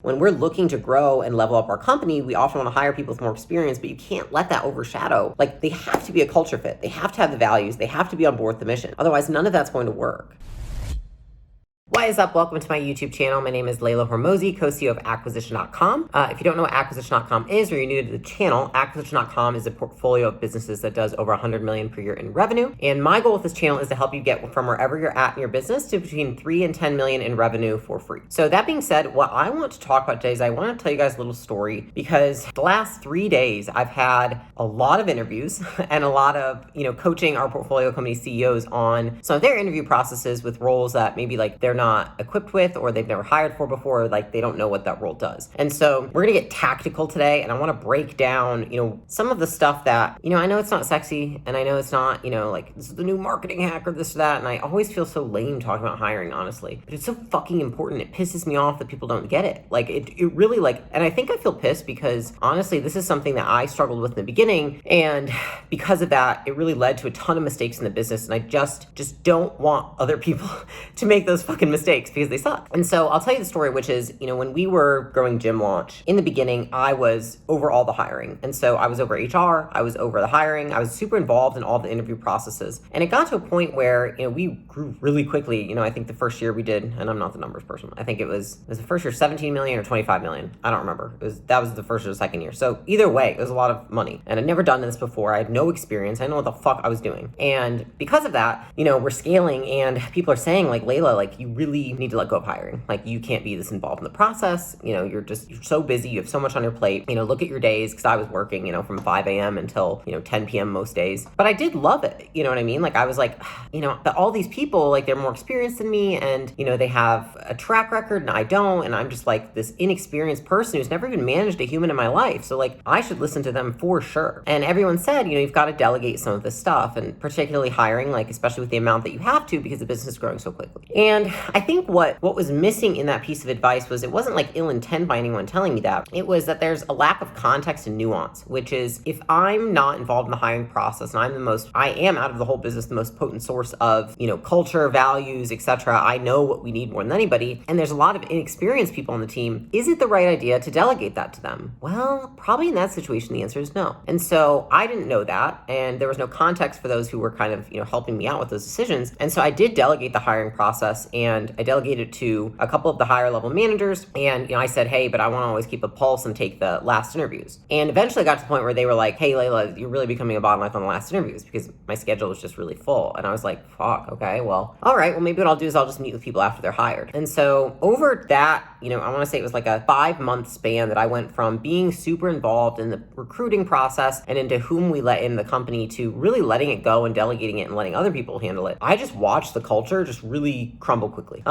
When we're looking to grow and level up our company, we often want to hire people with more experience, but you can't let that overshadow. Like, they have to be a culture fit. They have to have the values. They have to be on board with the mission. Otherwise, none of that's going to work. What is up? Welcome to my YouTube channel. My name is Layla Hormozi, co-CEO of Acquisition.com. If you don't know what Acquisition.com is, or you're new to the channel, Acquisition.com is a portfolio of businesses that does over 100 million per year in revenue. And my goal with this channel is to help you get from wherever you're at in your business to between 3 and 10 million in revenue for free. So that being said, what I want to talk about today is I want to tell you guys a little story, because the last 3 days I've had a lot of interviews and a lot of, coaching our portfolio company CEOs on some of their interview processes with roles that maybe like they're not equipped with, or they've never hired for before, or like they don't know what that role does. And so we're gonna get tactical today, and I want to break down, some of the stuff that, I know it's not sexy, and I know it's not, like this is the new marketing hack or this or that, and I always feel so lame talking about hiring, honestly, but it's so fucking important. It pisses me off that people don't get it. Like it really and I think I feel pissed because honestly, this is something that I struggled with in the beginning, and because of that, it really led to a ton of mistakes in the business, and I just don't want other people to make those fucking mistakes, because they suck. And so I'll tell you the story, which is, when we were growing Gym Launch, in the beginning, I was over all the hiring. And so I was over HR, I was over the hiring, I was super involved in all the interview processes. And it got to a point where, we grew really quickly. I think the first year we did, and I'm not the numbers person, I think it was the first year 17 million or 25 million. I don't remember. That was the first or the second year. So either way, it was a lot of money. And I'd never done this before. I had no experience. I didn't know what the fuck I was doing. And because of that, we're scaling, and people are saying like, Layla, like you really need to let go of hiring. Like you can't be this involved in the process. You're so busy. You have so much on your plate. Look at your days, because I was working, from 5 a.m. until, 10 p.m. most days. But I did love it. You know what I mean? Like I was like, but all these people, like they're more experienced than me, and, they have a track record and I don't. And I'm just like this inexperienced person who's never even managed a human in my life. So like I should listen to them for sure. And everyone said, you've got to delegate some of this stuff, and particularly hiring, like especially with the amount that you have to, because the business is growing so quickly. And I think what was missing in that piece of advice was, it wasn't like ill intent by anyone telling me that. It was that there's a lack of context and nuance, which is, if I'm not involved in the hiring process, and I am out of the whole business, the most potent source of, culture, values, etc. I know what we need more than anybody. And there's a lot of inexperienced people on the team. Is it the right idea to delegate that to them? Well, probably in that situation, the answer is no. And so I didn't know that. And there was no context for those who were kind of, helping me out with those decisions. And so I did delegate the hiring process, and I delegated to a couple of the higher level managers. And, I said, hey, but I want to always keep a pulse and take the last interviews. And eventually I got to the point where they were like, hey, Layla, you're really becoming a bottleneck on the last interviews, because my schedule was just really full. And I was like, fuck, okay, well, all right, well, maybe what I'll do is I'll just meet with people after they're hired. And so over that, I want to say it was like a 5-month span that I went from being super involved in the recruiting process and into whom we let in the company, to really letting it go and delegating it and letting other people handle it. I just watched the culture just really crumble quickly.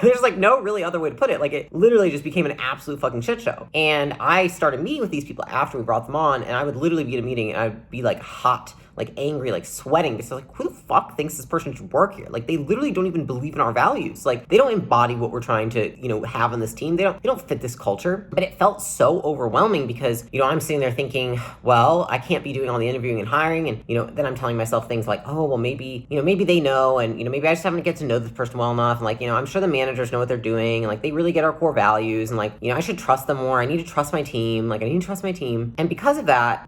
There's like no really other way to put it. Like it literally just became an absolute fucking shit show. And I started meeting with these people after we brought them on, and I would literally be at a meeting and I'd be like hot, like angry, like sweating, because like, who the fuck thinks this person should work here? Like they literally don't even believe in our values. Like they don't embody what we're trying to, have on this team. They don't fit this culture. But it felt so overwhelming, because, I'm sitting there thinking, well, I can't be doing all the interviewing and hiring. And, then I'm telling myself things like, oh, well, maybe they know. And, maybe I just haven't get to know this person well enough. And like, I'm sure the managers know what they're doing. And like, they really get our core values. And like, I should trust them more. I need to trust my team. Like I need to trust my team. And because of that,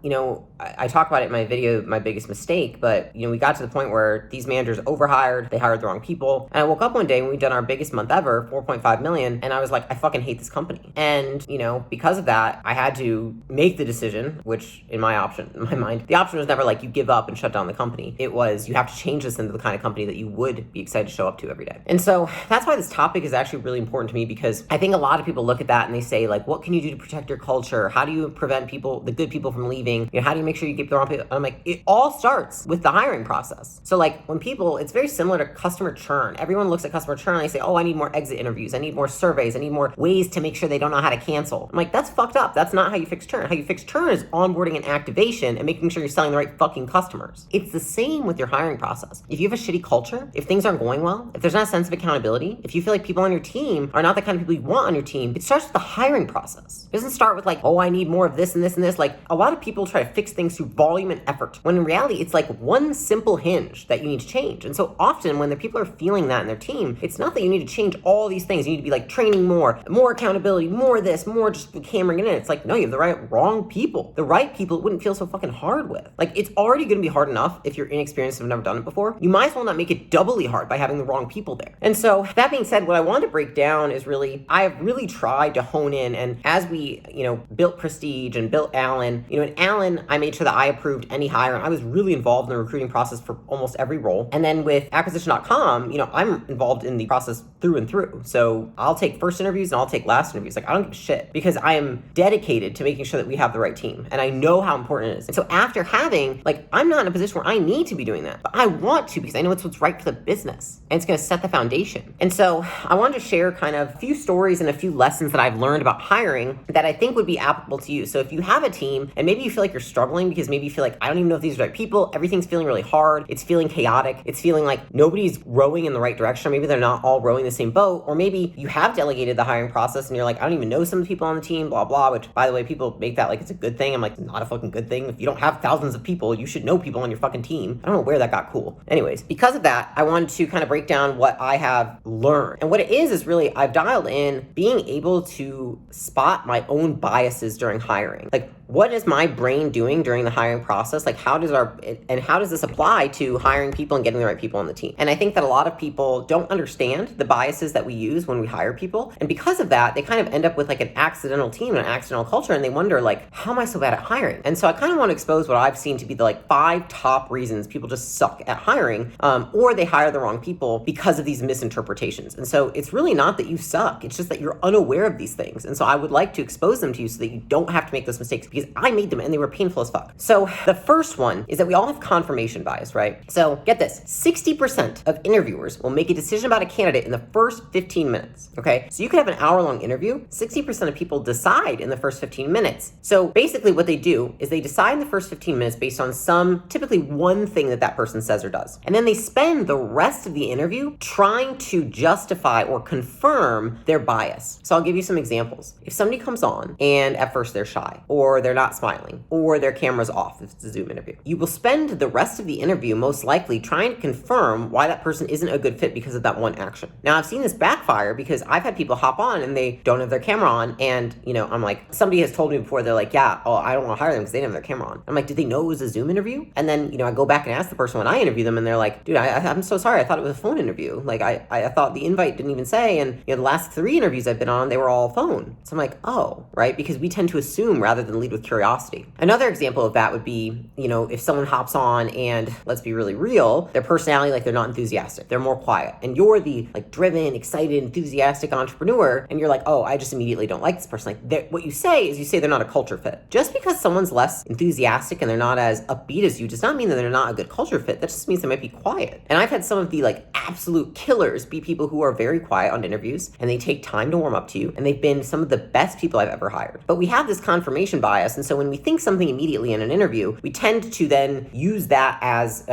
I talk about it in my video, my biggest mistake, but we got to the point where these managers overhired, they hired the wrong people. And I woke up one day when we'd done our biggest month ever, 4.5 million, and I was like, I fucking hate this company. And because of that, I had to make the decision, which in my mind, the option was never like you give up and shut down the company. It was, you have to change this into the kind of company that you would be excited to show up to every day. And so that's why this topic is actually really important to me, because I think a lot of people look at that and they say like, what can you do to protect your culture? How do you prevent the good people from leaving? How do you make sure you keep the wrong people? I'm like, it all starts with the hiring process. So like when people, it's very similar to customer churn. Everyone looks at customer churn and they say, oh, I need more exit interviews. I need more surveys. I need more ways to make sure they don't know how to cancel. I'm like, that's fucked up. That's not how you fix churn. How you fix churn is onboarding and activation and making sure you're selling the right fucking customers. It's the same with your hiring process. If you have a shitty culture, if things aren't going well, if there's not a sense of accountability, if you feel like people on your team are not the kind of people you want on your team, it starts with the hiring process. It doesn't start with like, oh, I need more of this and this and this. Like a lot of people try to fix things through volume and effort, when in reality, it's like one simple hinge that you need to change. And so often when the people are feeling that in their team, it's not that you need to change all these things. You need to be like training more accountability, more this, more just hammering it in. It's like, no, you have the wrong people. The right people it wouldn't feel so fucking hard with. Like, it's already going to be hard enough if you're inexperienced and have never done it before. You might as well not make it doubly hard by having the wrong people there. And so that being said, what I wanted to break down is really, I have really tried to hone in, and as we, built Prestige and built Allen, in Allen, I made sure that I approved any hire, and I was really involved in the recruiting process for almost every role. And then with acquisition.com, I'm involved in the process through and through. So I'll take first interviews and I'll take last interviews. Like, I don't give a shit, because I am dedicated to making sure that we have the right team, and I know how important it is. And so after having, I'm not in a position where I need to be doing that, but I want to, because I know it's what's right for the business, and it's going to set the foundation. And so I wanted to share kind of a few stories and a few lessons that I've learned about hiring that I think would be applicable to you. So if you have a team and maybe you feel like you're struggling because maybe you feel like, I don't even know if these are the right people, everything's feeling really hard, it's feeling chaotic, it's feeling like nobody's rowing in the right direction, or maybe they're not all rowing the same boat, or maybe you have delegated the hiring process and you're like, I don't even know some of the people on the team, blah, blah, which, by the way, people make that like it's a good thing. I'm like, not a fucking good thing. If you don't have thousands of people, you should know people on your fucking team. I don't know where that got cool. Anyways, because of that, I wanted to kind of break down what I have learned. And what it is really, I've dialed in being able to spot my own biases during hiring. Like, what is my brain doing during the hiring process? Like, how does this apply to hiring people and getting the right people on the team? And I think that a lot of people don't understand the biases that we use when we hire people. And because of that, they kind of end up with like an accidental team and an accidental culture. And they wonder like, how am I so bad at hiring? And so I kind of want to expose what I've seen to be the 5 top reasons people just suck at hiring, or they hire the wrong people because of these misinterpretations. And so it's really not that you suck. It's just that you're unaware of these things. And so I would like to expose them to you so that you don't have to make those mistakes, because I made them and they were painful as fuck. So the first one is that we all have confirmation bias, right? So get this, 60% of interviewers will make a decision about a candidate in the first 15 minutes, okay? So you could have an hour-long interview, 60% of people decide in the first 15 minutes. So basically what they do is they decide in the first 15 minutes based on typically one thing that person says or does. And then they spend the rest of the interview trying to justify or confirm their bias. So I'll give you some examples. If somebody comes on and at first they're shy, or they're not smiling, or their camera's off if it's a Zoom interview, you will spend the rest of the interview most likely trying to confirm why that person isn't a good fit because of that one action. Now, I've seen this backfire because I've had people hop on and they don't have their camera on, and I'm like, somebody has told me before, they're like, I don't want to hire them because they didn't have their camera on. I'm like, did they know it was a Zoom interview? And then I go back and ask the person when I interview them, and they're like, dude, I'm so sorry, I thought it was a phone interview. Like, I thought the invite didn't even say, and the last 3 interviews I've been on, they were all phone. So I'm like, oh, right, because we tend to assume rather than lead with curiosity. Another example of that would be, if someone hops on and, let's be really real, their personality, like, they're not enthusiastic, they're more quiet, and you're the driven, excited, enthusiastic entrepreneur, and you're like, oh, I just immediately don't like this person. Like, what you say is they're not a culture fit. Just because someone's less enthusiastic and they're not as upbeat as you does not mean that they're not a good culture fit. That just means they might be quiet. And I've had some of the absolute killers be people who are very quiet on interviews, and they take time to warm up to you, and they've been some of the best people I've ever hired. But we have this confirmation bias, and so when we think something immediately in an interview, we tend to then use that as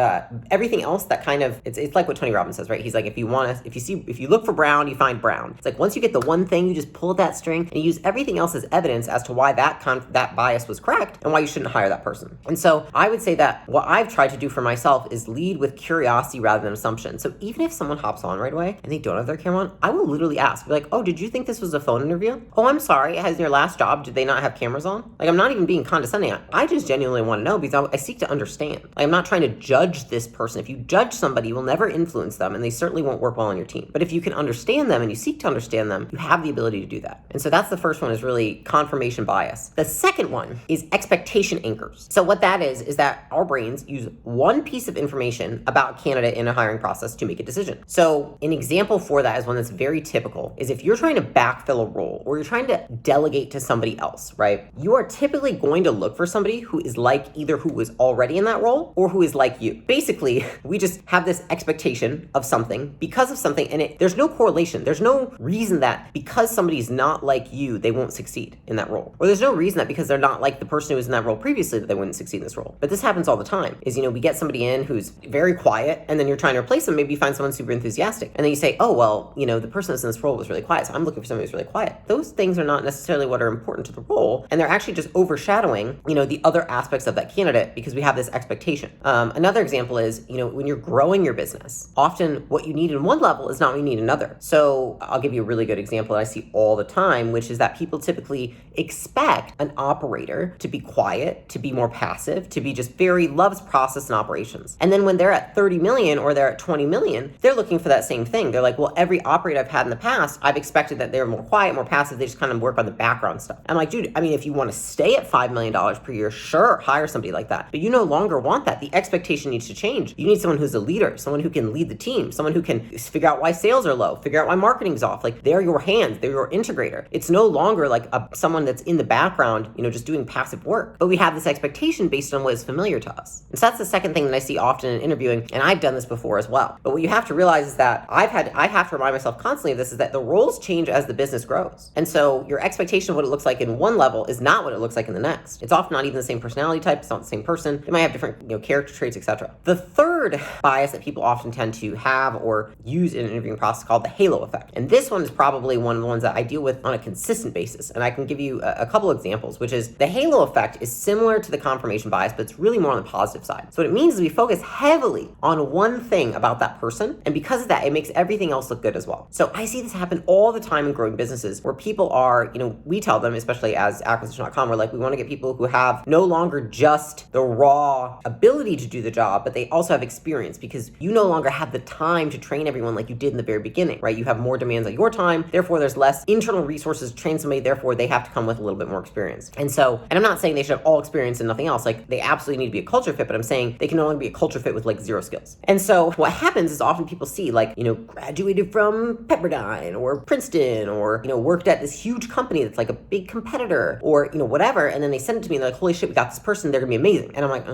everything else that kind of, it's like what Tony Robbins says, right? He's like, if you look for brown, you find brown. It's like, once you get the one thing, you just pull that string and you use everything else as evidence as to why that bias was correct and why you shouldn't hire that person. And so I would say that what I've tried to do for myself is lead with curiosity rather than assumption. So even if someone hops on right away and they don't have their camera on, I will literally ask, be like, oh, did you think this was a phone interview? Oh, I'm sorry, has your last job, did they not have cameras on? Like, I'm not even being condescending. I just genuinely want to know, because I seek to understand. Like, I'm not trying to judge this person. If you judge somebody, you will never influence them, and they certainly won't work well on your team. But if you can understand them and you seek to understand them, you have the ability to do that. And so that's the first one, is really confirmation bias. The second one is expectation anchors. So what that is that our brains use one piece of information about a candidate in a hiring process to make a decision. So an example for that is one that's very typical, is if you're trying to backfill a role or you're trying to delegate to somebody else, right? You are typically going to look for somebody who is like either who was already in that role or who is like you. Basically, we just have this expectation of something because of something, and there's no correlation. There's no reason that because somebody's not like you, they won't succeed in that role. Or there's no reason that because they're not like the person who was in that role previously that they wouldn't succeed in this role. But this happens all the time, is, we get somebody in who's very quiet, and then you're trying to replace them. Maybe you find someone super enthusiastic. And then you say, oh, well, the person that's in this role was really quiet, so I'm looking for somebody who's really quiet. Those things are not necessarily what are important to the role, and they're actually just overshadowing, the other other aspects of that candidate because we have this expectation. Another example is, when you're growing your business, often what you need in one level is not what you need in another. So I'll give you a really good example that I see all the time, which is that people typically expect an operator to be quiet, to be more passive, to be just very loves process and operations. And then when they're at 30 million or they're at 20 million, they're looking for that same thing. They're like, well, every operator I've had in the past, I've expected that they're more quiet, more passive. They just kind of work on the background stuff. I'm like, dude, if you want to stay at $5 million per year, sure, hire somebody like that. But you no longer want that. The expectation needs to change. You need someone who's a leader, someone who can lead the team, someone who can figure out why sales are low, figure out why marketing's off. Like, they're your hands, they're your integrator. It's no longer like someone that's in the background, just doing passive work. But we have this expectation based on what is familiar to us. And so that's the second thing that I see often in interviewing, and I've done this before as well. But what you have to realize is that I have to remind myself constantly of this, is that the roles change as the business grows. And so your expectation of what it looks like in one level is not what it looks like in the next. It's often not even the same personality type, it's not the same person. They might have different character traits, etc. The third bias that people often tend to have or use in an interviewing process is called the halo effect. And this one is probably one of the ones that I deal with on a consistent basis. And I can give you a couple examples, which is the halo effect is similar to the confirmation bias, but it's really more on the positive side. So what it means is we focus heavily on one thing about that person. And because of that, it makes everything else look good as well. So I see this happen all the time in growing businesses where people are, we tell them, especially as acquisition.com, we're like, we want to get people who have no longer just the raw ability to do the job, but they also have experience, because you no longer have the time to train everyone like you did in the very beginning, right? You have more demands on your time, therefore there's less internal resources to train somebody, therefore they have to come with a little bit more experience. And I'm not saying they should have all experience and nothing else, like they absolutely need to be a culture fit, but I'm saying they can only be a culture fit with like zero skills. And so what happens is often people see like, graduated from Pepperdine or Princeton or, worked at this huge company that's like a big competitor or, whatever. And then they send it to me and they're like, holy shit, we got this person, they're gonna be amazing. And I'm like,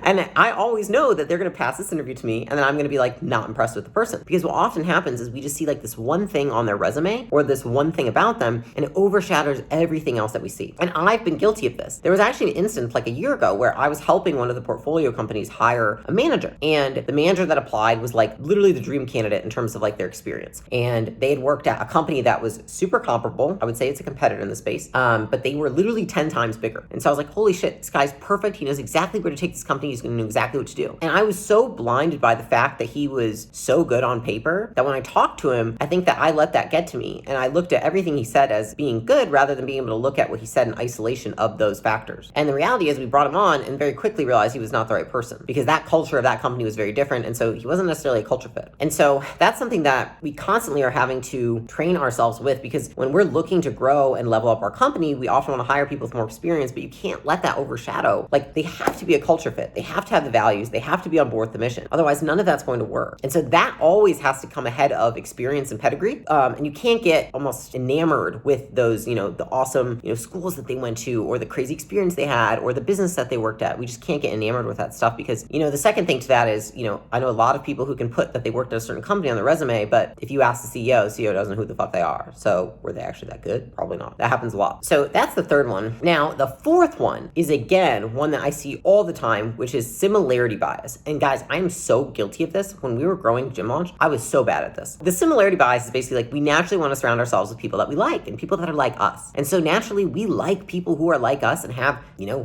and I always know that they're gonna pass this interview to me and then I'm gonna be like, not impressed with the person. Because what often happens is we just see like this one thing on their resume or this one thing about them and it overshadows everything else that we see. And I've been guilty of this. There was actually an instance like a year ago where I was helping one of the portfolio companies hire a manager. And the manager that applied was like literally the dream candidate in terms of like their experience. And they had worked at a company that was super comparable. I would say it's a competitor in the space, but they were literally 10 times bigger. And so I was like, holy shit, this guy's perfect. He knows exactly where to take this company. He's going to know exactly what to do. And I was so blinded by the fact that he was so good on paper that when I talked to him, I think that I let that get to me. And I looked at everything he said as being good rather than being able to look at what he said in isolation of those factors. And the reality is we brought him on and very quickly realized he was not the right person because that culture of that company was very different. And so he wasn't necessarily a culture fit. And so that's something that we constantly are having to train ourselves with, because when we're looking to grow and level up our company, we often want to hire people with more experience, but you can't let that overshadow. Like, they have to be a culture fit. They have to have the values. They have to be on board with the mission. Otherwise, none of that's going to work. And so that always has to come ahead of experience and pedigree. And you can't get almost enamored with those, the awesome, schools that they went to or the crazy experience they had or the business that they worked at. We just can't get enamored with that stuff because, the second thing to that is, I know a lot of people who can put that they worked at a certain company on their resume, but if you ask the CEO doesn't know who the fuck they are. So were they actually that good? Probably not. That happens a lot. So that's the third one. Now, the fourth one is, again, one that I see all the time, which is similarity bias. And guys, I'm so guilty of this. When we were growing Gym Launch, I was so bad at this. The similarity bias is basically like we naturally want to surround ourselves with people that we like and people that are like us. And so naturally, we like people who are like us and have,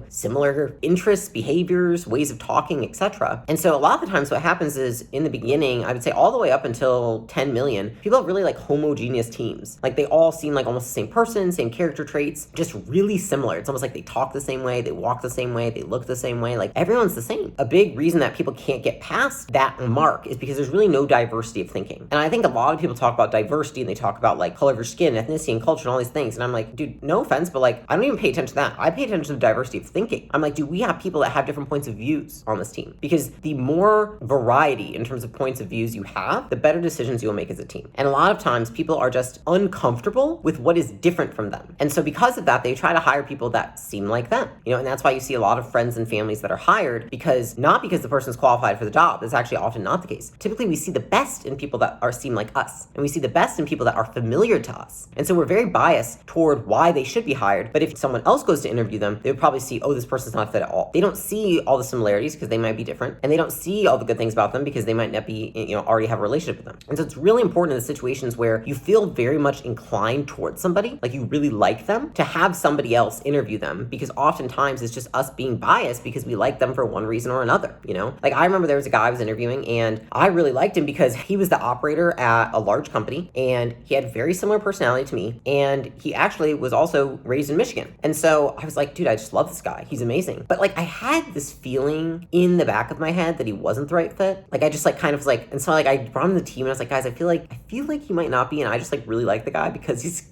similar interests, behaviors, ways of talking, etc. And so a lot of the times what happens is in the beginning, I would say all the way up until 10 million, people have really like homogeneous teams. Like they all seem like almost the same person, same character traits, just really similar. It's almost like they talk the same way, they walk the same way, they look the same way, like everyone's the same. A big reason that people can't get past that mark is because there's really no diversity of thinking. And I think a lot of people talk about diversity and they talk about like color of your skin, ethnicity, and culture and all these things. And I'm like, dude, no offense, but like, I don't even pay attention to that. I pay attention to diversity of thinking. I'm like, dude, we have people that have different points of views on this team, because the more variety in terms of points of views you have, the better decisions you'll make as a team. And a lot of times people are just uncomfortable with what is different from them. And so because of that, they try to hire people that seem like them, and that's why you see a lot of friends and families that are hired, because not because the person's qualified for the job. That's actually often not the case. Typically we see the best in people that seem like us, and we see the best in people that are familiar to us. And so we're very biased toward why they should be hired. But if someone else goes to interview them, they would probably see, oh, this person's not fit at all. They don't see all the similarities because they might be different, and they don't see all the good things about them because they might not be, already have a relationship with them. And so it's really important in the situations where you feel very much inclined towards somebody, like you really like them, to have somebody else interview them, because oftentimes it's just us being biased because we like them for one reason or another, you know? Like, I remember there was a guy I was interviewing, and I really liked him because he was the operator at a large company, and he had very similar personality to me, and he actually was also raised in Michigan. And so I was like, dude, I just love this guy. He's amazing. But like, I had this feeling in the back of my head that he wasn't the right fit. Like, I just like kind of was like, and so like I brought him to the team, and I was like, guys, I feel like he might not be, and I just like really like the guy because he's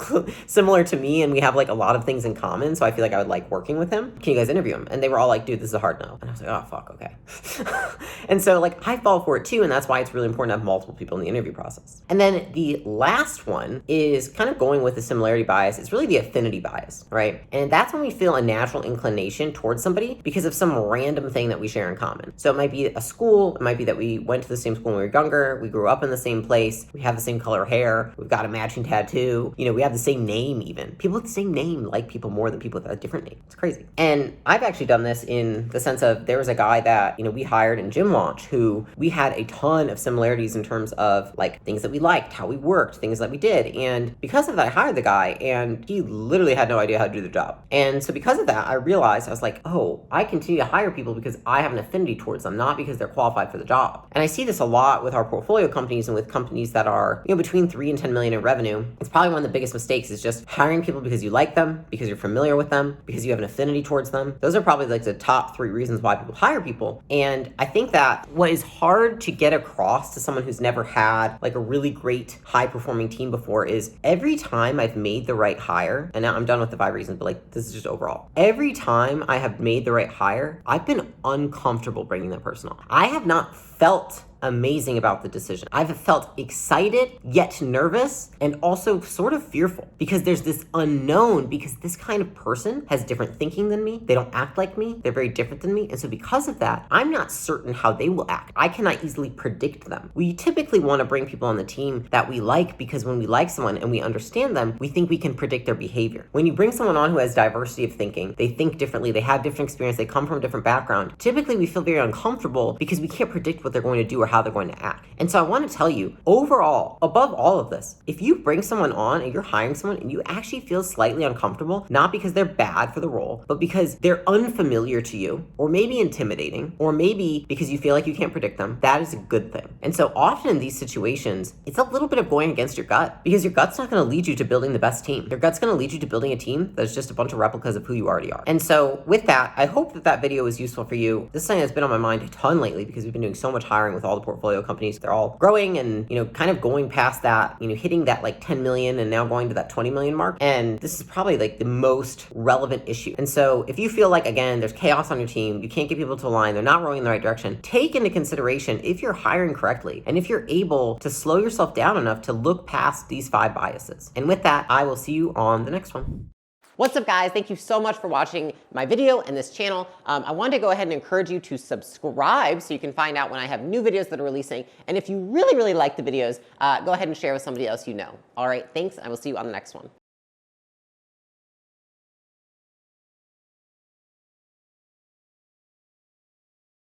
similar to me, and we have like a lot of things in common. So I feel like I would like working with him. Can you guys interview him? And they were all like, dude, this is a hard no. And I was like, oh fuck, okay. And so like I fall for it too, and that's why it's really important to have multiple people in the interview process. And then the last one is kind of going with the similarity bias. It's really the affinity bias, right? And that's when we feel a natural inclination towards somebody because of some random thing that we share in common. So it might be a school, it might be that we went to the same school when we were younger, we grew up in the same place, we have the same color hair, we've got a matching tattoo, you know, we have the same name even. People with the same name like people more than people with a different name. It's crazy. And I've actually done this in the sense of there was a guy that, you know, we hired in Gym Launch who we had a ton of similarities in terms of like things that we liked, how we worked, things that we did. And because of that, I hired the guy, and he literally had no idea how to do the job. And so because of that, I realized, I was like, oh, I continue to hire people because I have an affinity towards them, not because they're qualified for the job. And I see this a lot with our portfolio companies and with companies that are, you know, between 3 and 10 million in revenue. It's probably one of the biggest mistakes is just hiring people because you like them, because you're familiar with them, because you have an affinity towards them. Those are probably like the top 3 reasons why people hire people. And I think that what is hard to get across to someone who's never had like a really great high performing team before is every time I've made the right hire, and now I'm done with the 5 reasons, but like this is just overall. Every time I have made the right hire, I've been uncomfortable bringing that person on. I have not felt amazing about the decision. I've felt excited, yet nervous, and also sort of fearful because there's this unknown, because this kind of person has different thinking than me. They don't act like me. They're very different than me. And so because of that, I'm not certain how they will act. I cannot easily predict them. We typically want to bring people on the team that we like because when we like someone and we understand them, we think we can predict their behavior. When you bring someone on who has diversity of thinking, they think differently, they have different experience, they come from a different background, typically we feel very uncomfortable because we can't predict what they're going to do or how they're going to act. And so I want to tell you, overall, above all of this, if you bring someone on and you're hiring someone and you actually feel slightly uncomfortable, not because they're bad for the role, but because they're unfamiliar to you, or maybe intimidating, or maybe because you feel like you can't predict them, that is a good thing. And so often in these situations, it's a little bit of going against your gut, because your gut's not going to lead you to building the best team. Your gut's going to lead you to building a team that's just a bunch of replicas of who you already are. And so with that, I hope that that video was useful for you. This is something that's been on my mind a ton lately because we've been doing so much hiring with all the portfolio companies. They're all growing and, you know, kind of going past that, you know, hitting that like 10 million and now going to that 20 million mark. And this is probably like the most relevant issue. And so if you feel like, again, there's chaos on your team, you can't get people to align, they're not rowing in the right direction, take into consideration if you're hiring correctly and if you're able to slow yourself down enough to look past these 5 biases. And with that, I will see you on the next one. What's up, guys? Thank you so much for watching my video and this channel. I wanted to go ahead and encourage you to subscribe so you can find out when I have new videos that are releasing. And if you really, really like the videos, go ahead and share with somebody else you know. All right, thanks. I will see you on the next one.